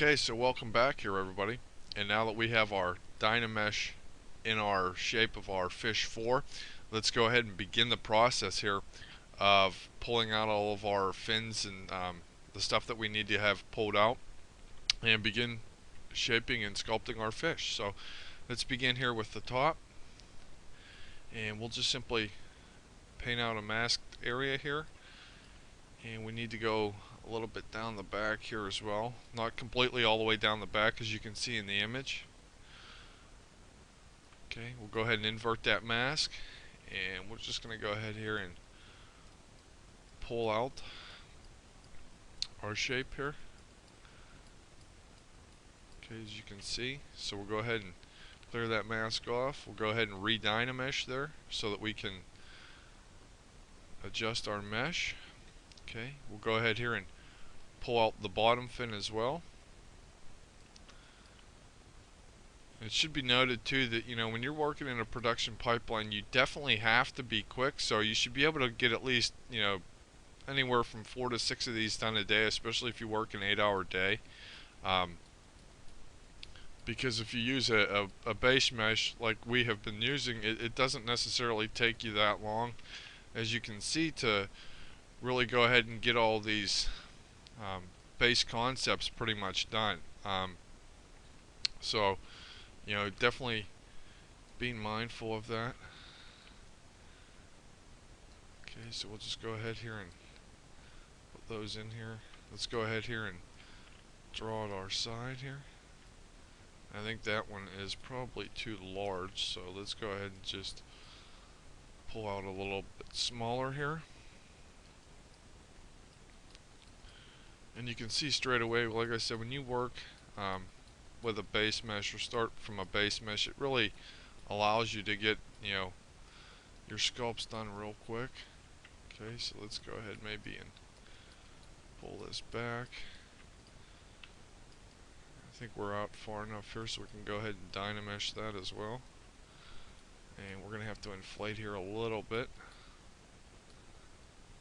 Okay, so welcome back here everybody. And now that we have our Dynamesh in our shape of our fish 4, let's go ahead and begin the process here of pulling out all of our fins and the stuff that we need to have pulled out and begin shaping and sculpting our fish. So let's begin here with the top, and we'll just simply paint out a masked area here, and we need to go a little bit down the back here as well, not completely all the way down the back as you can see in the image. Okay, we'll go ahead and invert that mask, and we're just going to go ahead here and pull out our shape here. Okay, as you can see, so we'll go ahead and clear that mask off. We'll go ahead and re-Dynamesh there so that we can adjust our mesh. Okay, we'll go ahead here and pull out the bottom fin as well. It should be noted too that when you're working in a production pipeline, you definitely have to be quick. So you should be able to get at least anywhere from 4 to 6 of these done a day, especially if you work an 8-hour day. Because if you use a Basemesh like we have been using, it doesn't necessarily take you that long, as you can see, to really go ahead and get all these base concepts pretty much done. So definitely being mindful of that. Okay, so we'll just go ahead here and put those in here. Let's go ahead here and draw it our side here. I think that one is probably too large, so let's go ahead and just pull out a little bit smaller here. And you can see straight away, like I said, when you work with a Basemesh or start from a Basemesh, it really allows you to get your sculpts done real quick. Okay, so let's go ahead maybe and pull this back. I think we're out far enough here so we can go ahead and Dynamesh that as well. And we're going to have to inflate here a little bit.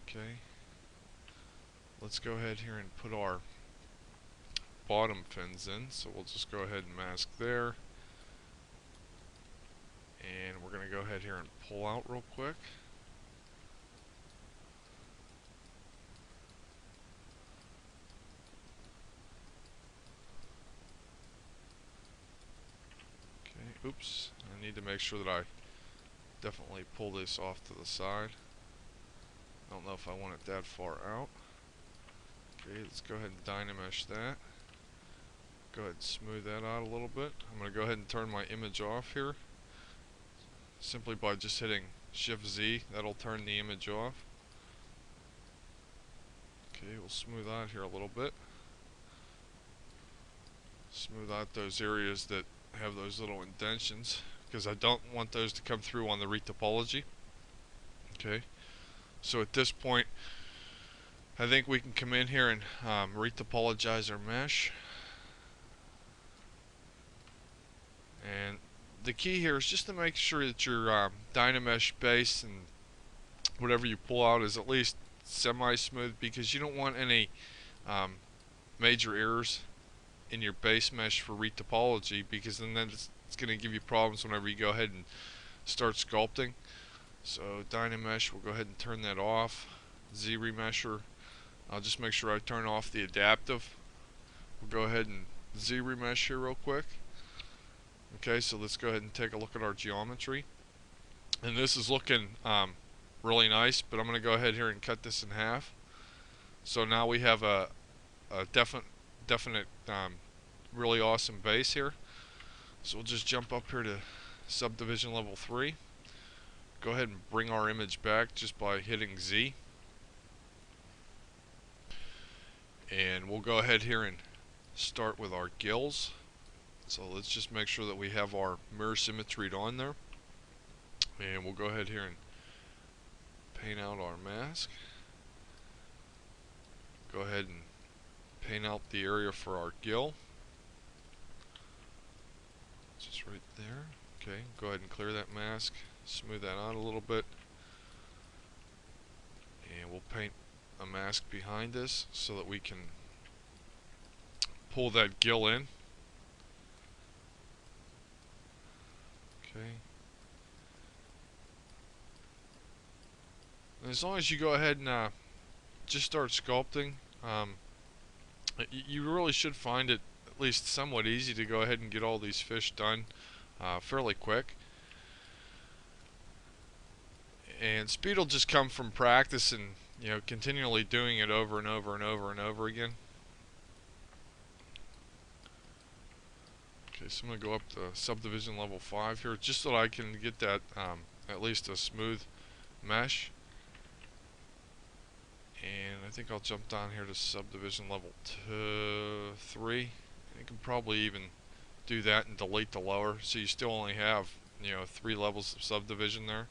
Okay, let's go ahead here and put our bottom fins in. So we'll just go ahead and mask there. And we're going to go ahead here and pull out real quick. Okay, oops, I need to make sure that I definitely pull this off to the side. I don't know if I want it that far out. Okay, let's go ahead and Dynamesh that. Go ahead and smooth that out a little bit. I'm going to go ahead and turn my image off here. Simply by just hitting Shift Z, that'll turn the image off. Okay, we'll smooth out here a little bit. Smooth out those areas that have those little indentions, because I don't want those to come through on the Retopology. Okay, so at this point, I think we can come in here and retopologize our mesh. And the key here is just to make sure that your Dynamesh base and whatever you pull out is at least semi-smooth, because you don't want any major errors in your base mesh for Retopology, because then it's going to give you problems whenever you go ahead and start sculpting. So Dynamesh, we'll go ahead and turn that off. ZBrush, I'll just make sure I turn off the adaptive. We'll go ahead and ZBrush here real quick. Okay, so let's go ahead and take a look at our geometry. And this is looking really nice, but I'm going to go ahead here and cut this in half. So now we have a definite really awesome base here. So we'll just jump up here to subdivision level 3. Go ahead and bring our image back just by hitting Z. And we'll go ahead here and start with our gills. So let's just make sure that we have our mirror symmetry on there. And we'll go ahead here and paint out our mask. Go ahead and paint out the area for our gill. Just right there. Okay, go ahead and clear that mask. Smooth that out a little bit. And we'll paint a mask behind this so that we can pull that gill in. Okay. And as long as you go ahead and just start sculpting, you really should find it at least somewhat easy to go ahead and get all these fish done fairly quick. And speed will just come from practice and, you know, continually doing it over and over and over and over again. Okay, so I'm going to go up to subdivision level 5 here just so that I can get that at least a smooth mesh. And I think I'll jump down here to subdivision level 3. You can probably even do that and delete the lower, so you still only have, you know, 3 levels of subdivision there.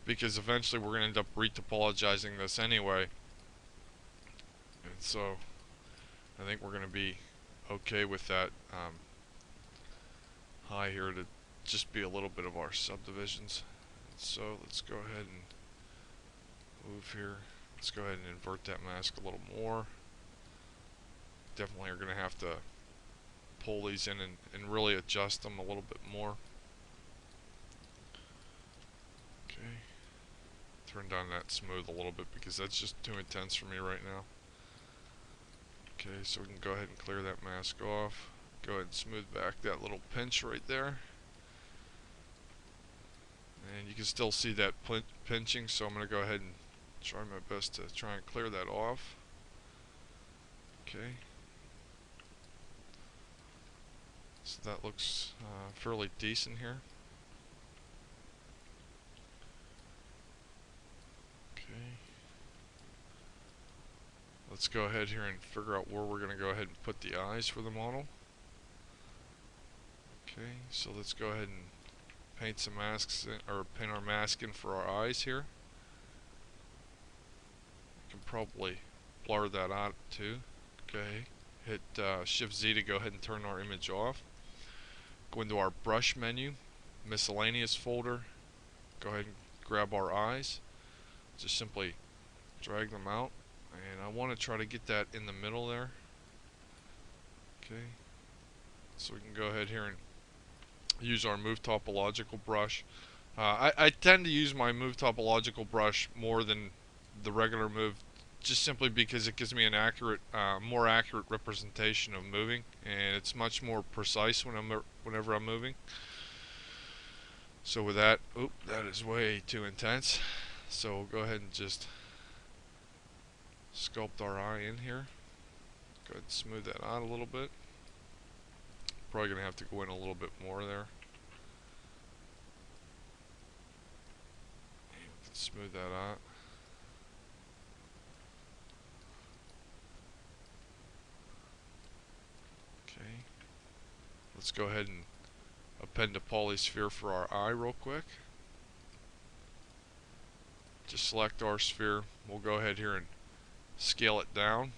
Because eventually we're going to end up retopologizing this anyway. And so I think we're going to be okay with that high here to just be a little bit of our subdivisions. So let's go ahead and move here. Let's go ahead and invert that mask a little more. Definitely are going to have to pull these in and really adjust them a little bit more. Okay. Turn down that smooth a little bit because that's just too intense for me right now. Okay, so we can go ahead and clear that mask off. Go ahead and smooth back that little pinch right there. And you can still see that pinching, so I'm going to go ahead and try my best to try and clear that off. Okay. So that looks fairly decent here. Okay. Let's go ahead here and figure out where we're going to go ahead and put the eyes for the model. Okay, so let's go ahead and paint some masks in, or paint our mask in for our eyes here. You can probably blur that out too. Okay, hit Shift Z to go ahead and turn our image off. Go into our brush menu, miscellaneous folder. Go ahead and grab our eyes. Just simply drag them out, and I want to try to get that in the middle there. Okay, so we can go ahead here and use our Move Topological brush. I tend to use my Move Topological brush more than the regular Move, just simply because it gives me an accurate, more accurate representation of moving, and it's much more precise whenever I'm moving. So with that, oop, that is way too intense. So we'll go ahead and just sculpt our eye in here. Go ahead and smooth that out a little bit. Probably going to have to go in a little bit more there. And we can smooth that out. Okay. Let's go ahead and append a polysphere for our eye real quick. Just select our sphere. We'll go ahead here and scale it down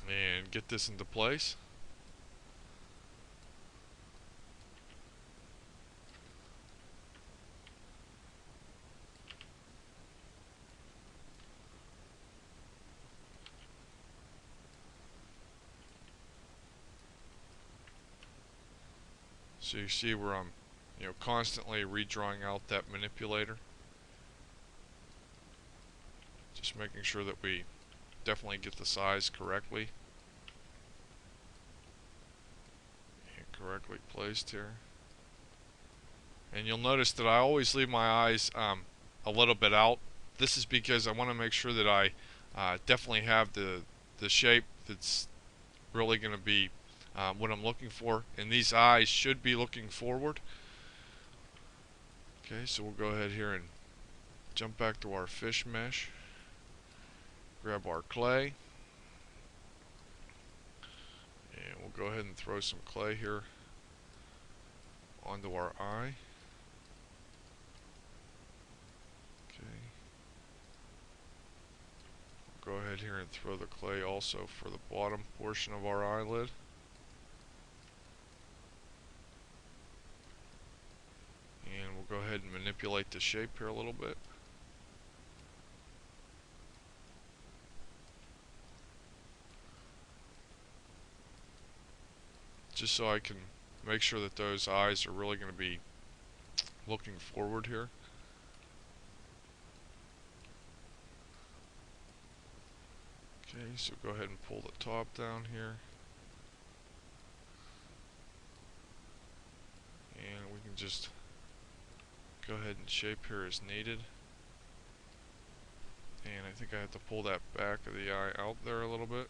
and get this into place. So you see where I'm, you know, constantly redrawing out that manipulator. Just making sure that we definitely get the size correctly and correctly placed here. And you'll notice that I always leave my eyes a little bit out. This is because I want to make sure that I definitely have the shape that's really going to be what I'm looking for, and these eyes should be looking forward. Okay, so we'll go ahead here and jump back to our fish mesh, grab our clay, and we'll go ahead and throw some clay here onto our eye. Okay, we'll go ahead here and throw the clay also for the bottom portion of our eyelid. And we'll go ahead and manipulate the shape here a little bit. just so I can make sure that those eyes are really going to be looking forward here. Okay, so go ahead and pull the top down here. And we can just go ahead and shape here as needed. And I think I have to pull that back of the eye out there a little bit.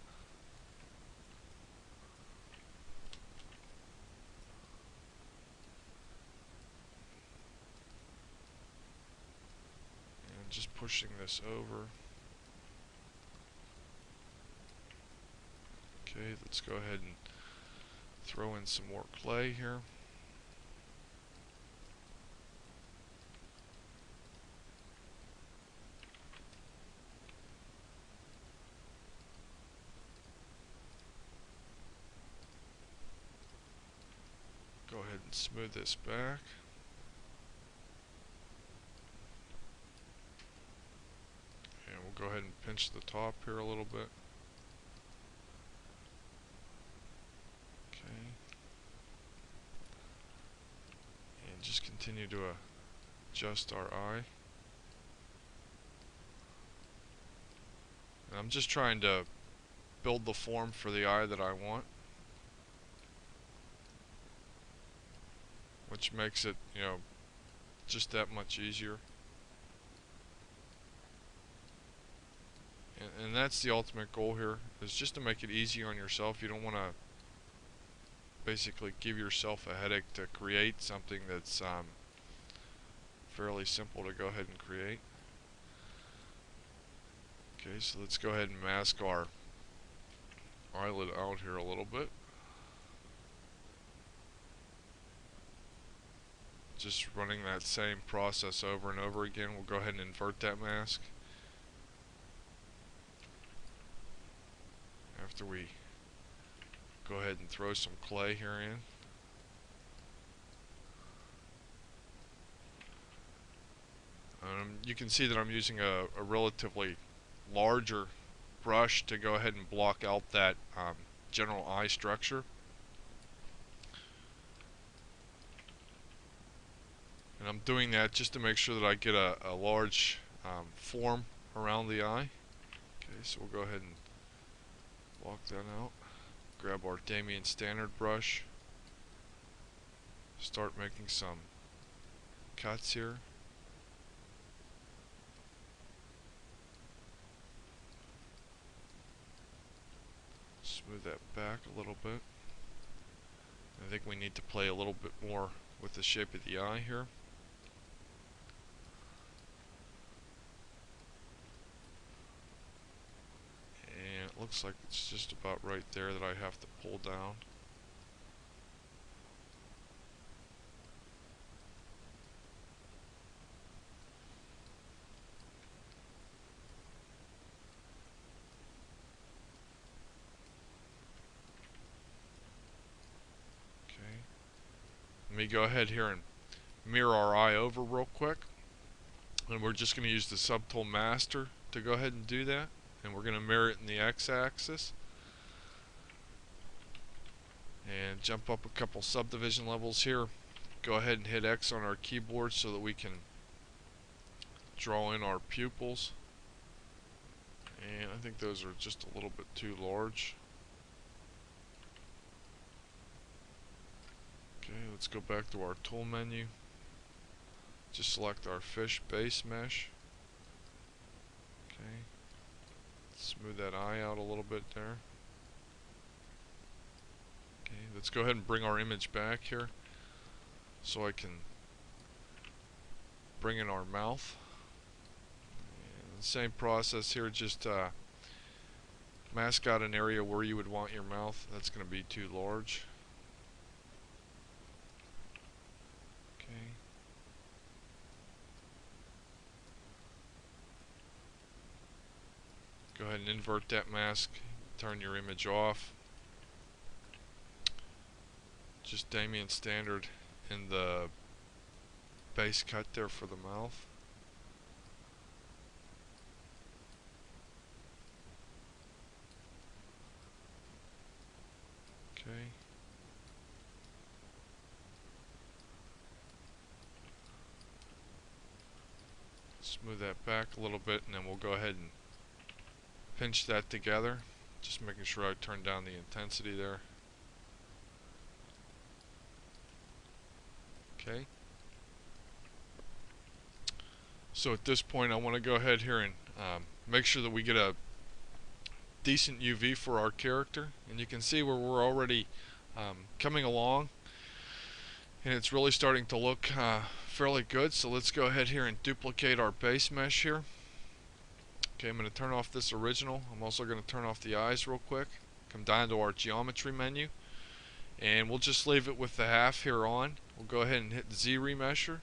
And just pushing this over. Okay, let's go ahead and throw in some more clay here. Go ahead and smooth this back. And we'll go ahead and pinch the top here a little bit. Okay. And just continue to adjust our eye. And I'm just trying to build the form for the eye that I want, which makes it, you know, just that much easier. And that's the ultimate goal here, is just to make it easy on yourself. You don't want to basically give yourself a headache to create something that's fairly simple to go ahead and create. Okay, so let's go ahead and mask our eyelid out here a little bit. Just running that same process over and over again. We'll go ahead and invert that mask. After we go ahead and throw some clay here in. You can see that I'm using a relatively larger brush to go ahead and block out that general eye structure. And I'm doing that just to make sure that I get a large form around the eye. Okay, so we'll go ahead and block that out. Grab our Damien standard brush. Start making some cuts here. Smooth that back a little bit. I think we need to play a little bit more with the shape of the eye here. And it looks like it's just about right there that I have to pull down. Let me go ahead here and mirror our eye over real quick. And we're just going to use the subtool master to go ahead and do that. And we're going to mirror it in the x-axis. And jump up a couple subdivision levels here. Go ahead and hit X on our keyboard so that we can draw in our pupils. And I think those are just a little bit too large. Okay, let's go back to our tool menu. Just select our fish Basemesh. Okay. Smooth that eye out a little bit there. Okay, let's go ahead and bring our image back here so I can bring in our mouth. And same process here, just mask out an area where you would want your mouth. That's going to be too large. Go ahead and invert that mask, turn your image off. Just Damien standard in the base cut there for the mouth. Okay. Smooth that back a little bit, and then we'll go ahead and pinch that together. Just making sure I turn down the intensity there. Okay. So at this point I want to go ahead here and make sure that we get a decent UV for our character, and you can see where we're already coming along, and it's really starting to look fairly good. So let's go ahead here and duplicate our base mesh here. Okay, I'm going to turn off this original. I'm also going to turn off the eyes real quick. Come down to our geometry menu, and we'll just leave it with the half here on. We'll go ahead and hit Z remesher,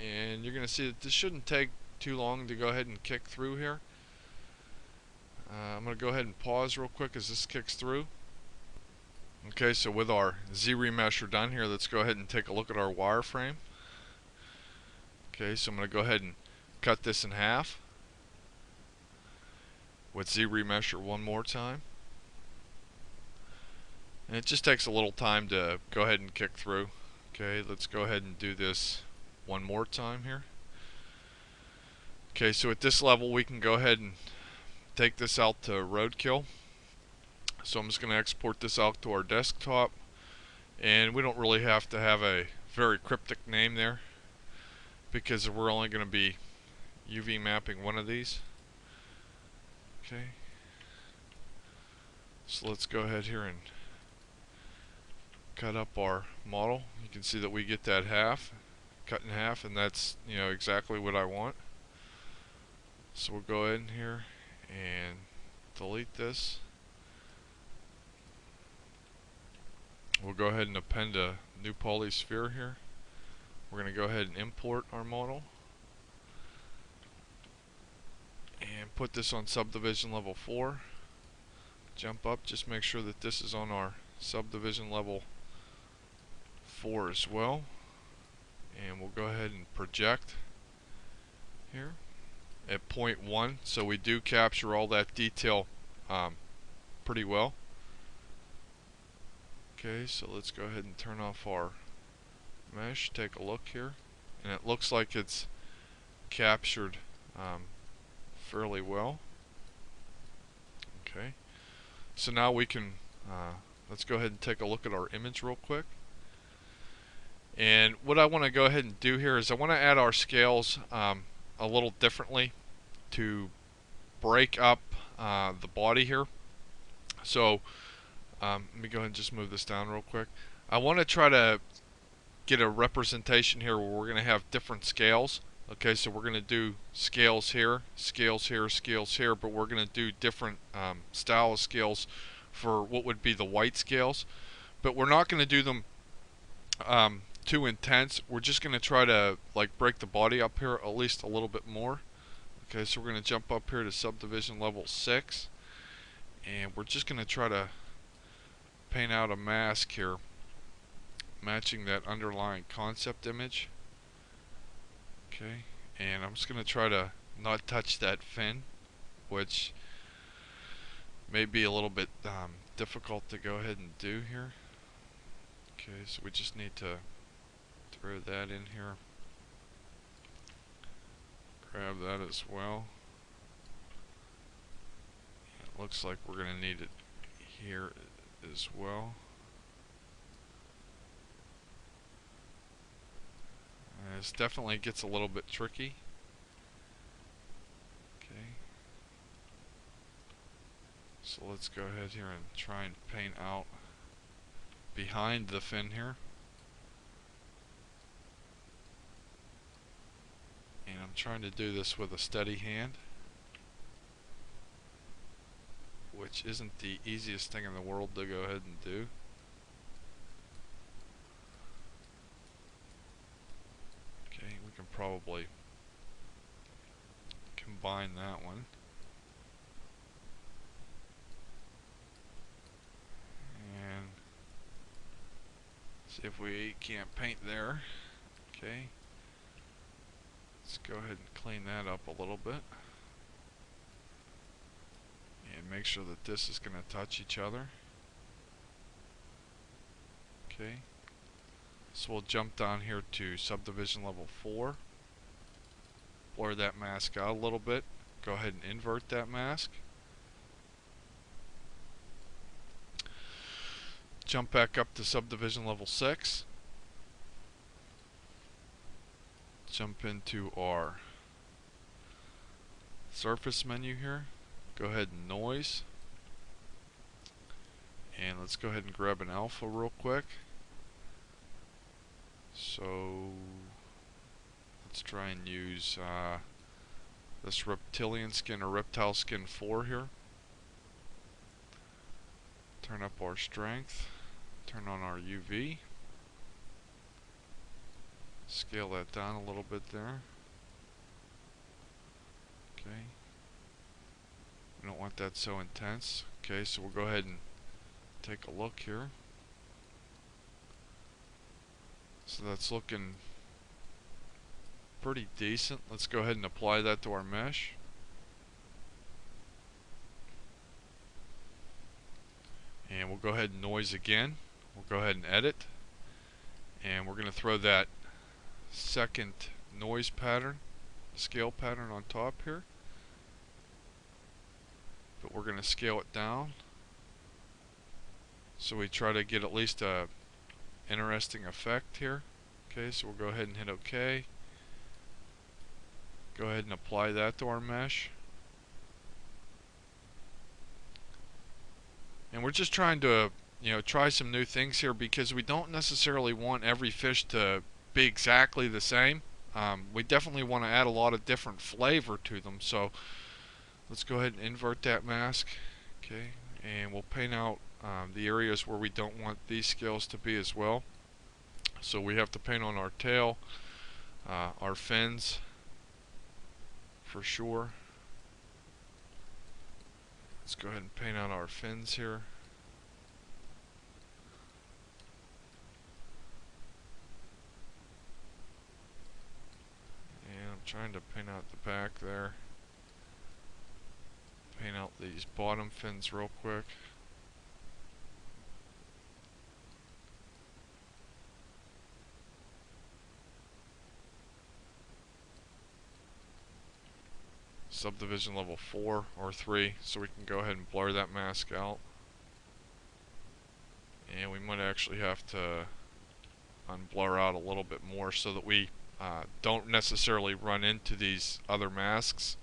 and you're going to see that this shouldn't take too long to go ahead and kick through here. I'm going to go ahead and pause real quick as this kicks through. Okay, so with our Z remesher done here, let's go ahead and take a look at our wireframe. Okay, so I'm going to go ahead and cut this in half with Z remesher one more time. And it just takes a little time to go ahead and kick through. Okay, let's go ahead and do this one more time here. Okay, so at this level we can go ahead and take this out to roadkill. So I'm just going to export this out to our desktop, and we don't really have to have a very cryptic name there because we're only going to be UV mapping one of these. Okay, so let's go ahead here and cut up our model. You can see that we get that half cut in half, and that's, you know, exactly what I want. So we'll go ahead in here and delete this. We'll go ahead and append a new polysphere here. We're going to go ahead and import our model and put this on subdivision level 4. Jump up, just make sure that this is on our subdivision level 4 as well. And we'll go ahead and project here at 0.1, so we do capture all that detail pretty well. Okay, so let's go ahead and turn off our mesh, take a look here, and it looks like it's captured fairly well. Okay, so now we can let's go ahead and take a look at our image real quick. And what I want to go ahead and do here is I want to add our scales a little differently to break up the body here. So let me go ahead and just move this down real quick. I want to try to get a representation here where we're going to have different scales. Okay, so we're going to do scales here, scales here, scales here, but we're going to do different style of scales for what would be the white scales. But we're not going to do them too intense. We're just going to try to like break the body up here at least a little bit more. Okay, so we're going to jump up here to subdivision level 6, and we're just going to try to paint out a mask here matching that underlying concept image. Okay, and I'm just going to try to not touch that fin, which may be a little bit difficult to go ahead and do here. Okay, so we just need to throw that in here. Grab that as well. It looks like we're going to need it here as well. This definitely gets a little bit tricky. Okay. So let's go ahead here and try and paint out behind the fin here. And I'm trying to do this with a steady hand, which isn't the easiest thing in the world to go ahead and do. Okay, we can probably combine that one. And see if we can't paint there. Okay. Let's go ahead and clean that up a little bit. And make sure that this is going to touch each other. Okay. So we'll jump down here to subdivision level 4. blur that mask out a little bit. Go ahead and invert that mask. Jump back up to subdivision level 6. Jump into our surface menu here. Go ahead and noise. And let's go ahead and grab an alpha real quick. So let's try and use this reptilian skin or reptile skin 4 here. Turn up our strength. Turn on our UV. Scale that down a little bit there. Okay. We don't want that so intense. Okay, so we'll go ahead and take a look here. So that's looking pretty decent. Let's go ahead and apply that to our mesh. And we'll go ahead and noise again. We'll go ahead and edit. And we're going to throw that second noise pattern, scale pattern on top here. But we're going to scale it down. So we try to get at least a interesting effect here. Okay, so we'll go ahead and hit OK. Go ahead and apply that to our mesh. And we're just trying to, try some new things here because we don't necessarily want every fish to be exactly the same. We definitely want to add a lot of different flavor to them. So let's go ahead and invert that mask. Okay, and we'll paint out the areas where we don't want these scales to be as well. So we have to paint on our tail, our fins for sure. Let's go ahead and paint out our fins here. And I'm trying to paint out the back there. Paint out these bottom fins real quick. Subdivision level 4 or 3, so we can go ahead and blur that mask out. And we might actually have to unblur out a little bit more so that we don't necessarily run into these other masks.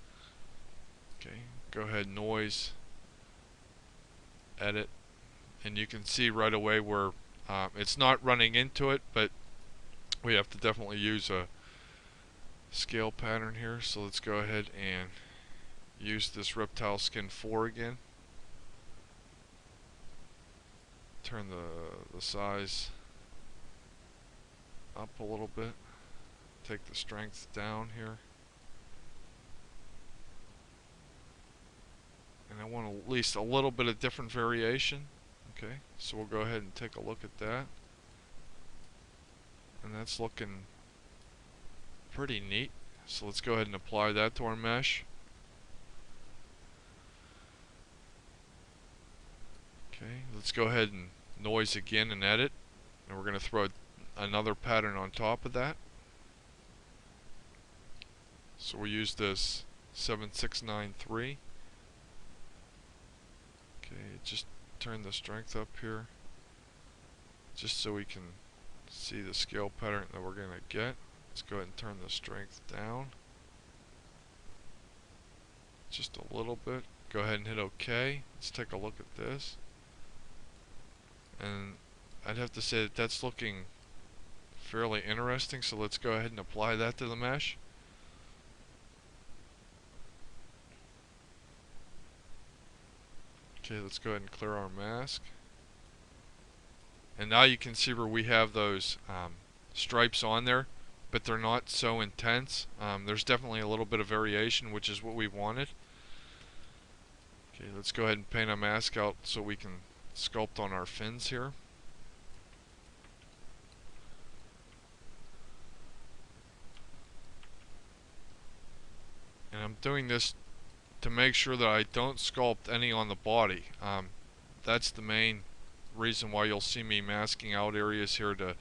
Okay, go ahead, noise, edit, and you can see right away where it's not running into it, but we have to definitely use a scale pattern here. So let's go ahead and use this reptile skin 4 again. Turn the size up a little bit. Take the strength down here. And I want at least a little bit of different variation. Okay, so we'll go ahead and take a look at that. And that's looking pretty neat. So let's go ahead and apply that to our mesh. Okay, let's go ahead and noise again and edit. And we're going to throw another pattern on top of that. So we'll use this 7693. Okay, just turn the strength up here, just so we can see the scale pattern that we're going to get. Let's go ahead and turn the strength down just a little bit. Go ahead and hit OK. Let's take a look at this. And I'd have to say that that's looking fairly interesting, so let's go ahead and apply that to the mesh. Okay, let's go ahead and clear our mask. And now you can see where we have those stripes on there, but they're not so intense. There's definitely a little bit of variation, which is what we wanted. Okay, let's go ahead and paint our mask out so we can sculpt on our fins here. And I'm doing this to make sure that I don't sculpt any on the body. That's the main reason why you'll see me masking out areas here to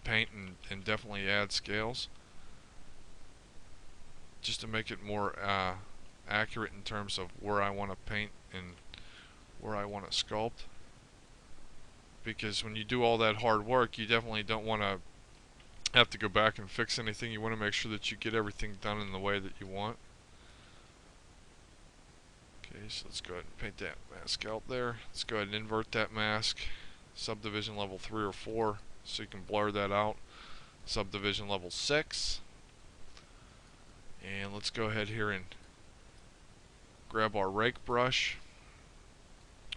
paint and definitely add scales. just to make it more accurate in terms of where I want to paint and where I want to sculpt. Because when you do all that hard work, you definitely don't want to have to go back and fix anything. You want to make sure that you get everything done in the way that you want. Okay, so let's go ahead and paint that mask out there. Let's go ahead and invert that mask. Subdivision level 3 or 4, so you can blur that out. Subdivision level 6. And let's go ahead here and grab our rake brush.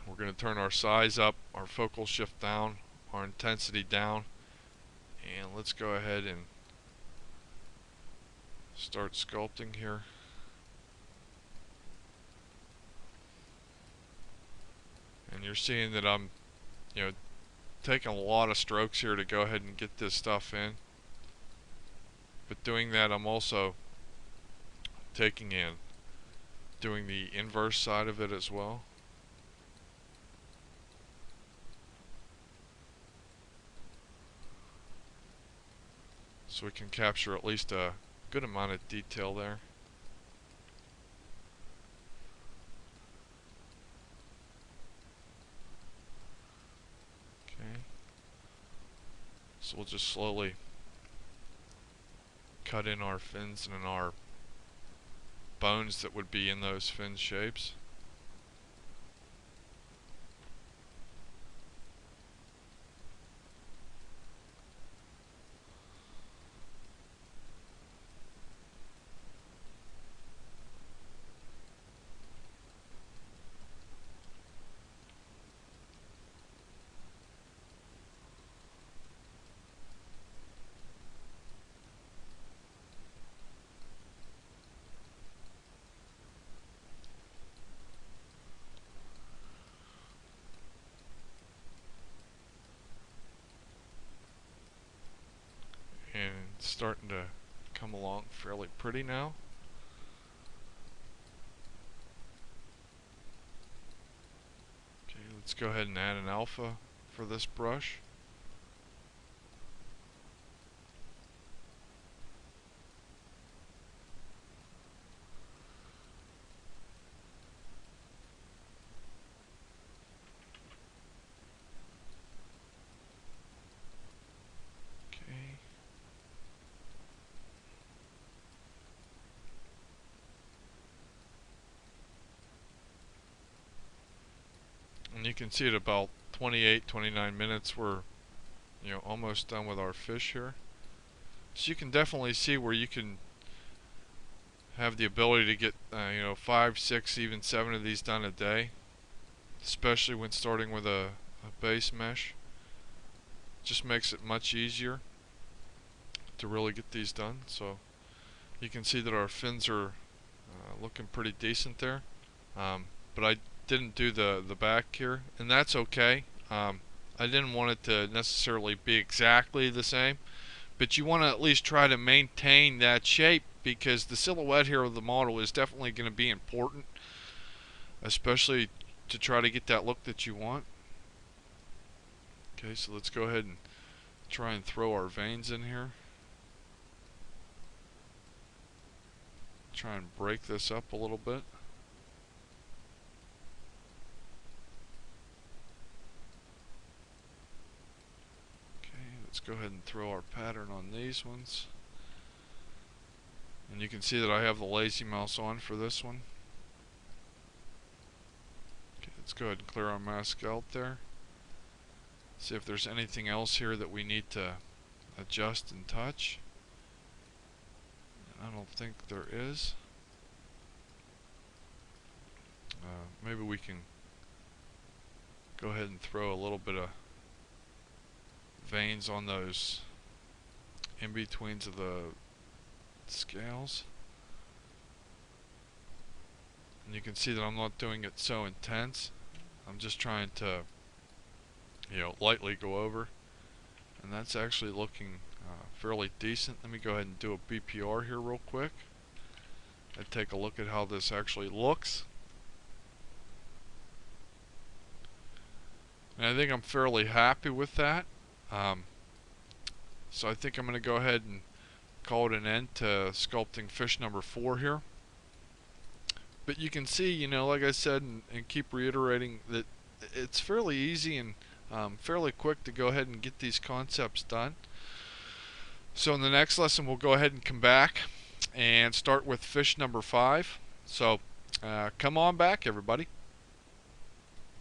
We're going to turn our size up, our focal shift down, our intensity down, and let's go ahead and start sculpting here. And you're seeing that I'm, taking a lot of strokes here to go ahead and get this stuff in. But doing that, I'm also taking in, doing the inverse side of it as well. So we can capture at least a good amount of detail there. Okay. So we'll just slowly cut in our fins and in our bones that would be in those fin shapes. And it's starting to come along fairly pretty now. Okay, let's go ahead and add an alpha for this brush. And you can see at about 28-29 minutes we're almost done with our fish here. So you can definitely see where you can have the ability to get 5, 6, even 7 of these done a day, especially when starting with a base mesh. Just makes it much easier to really get these done. So you can see that our fins are looking pretty decent there, but I didn't do the back here, and that's okay. I didn't want it to necessarily be exactly the same, but you want to at least try to maintain that shape, because the silhouette here of the model is definitely going to be important, especially to try to get that look that you want. Okay, so let's go ahead and try and throw our veins in here. Try and break this up a little bit. Let's go ahead and throw our pattern on these ones. And you can see that I have the lazy mouse on for this one. Okay, let's go ahead and clear our mask out there. See if there's anything else here that we need to adjust and touch. And I don't think there is. Maybe we can go ahead and throw a little bit of veins on those in-betweens of the scales. And you can see that I'm not doing it so intense. I'm just trying to lightly go over, and that's actually looking fairly decent. Let me go ahead and do a BPR here real quick and take a look at how this actually looks. And I think I'm fairly happy with that. So I think I'm going to go ahead and call it an end to sculpting fish number 4 here. But you can see, you know, like I said, and keep reiterating, that it's fairly easy and fairly quick to go ahead and get these concepts done. So in the next lesson, we'll go ahead and come back and start with fish number 5. So come on back, everybody.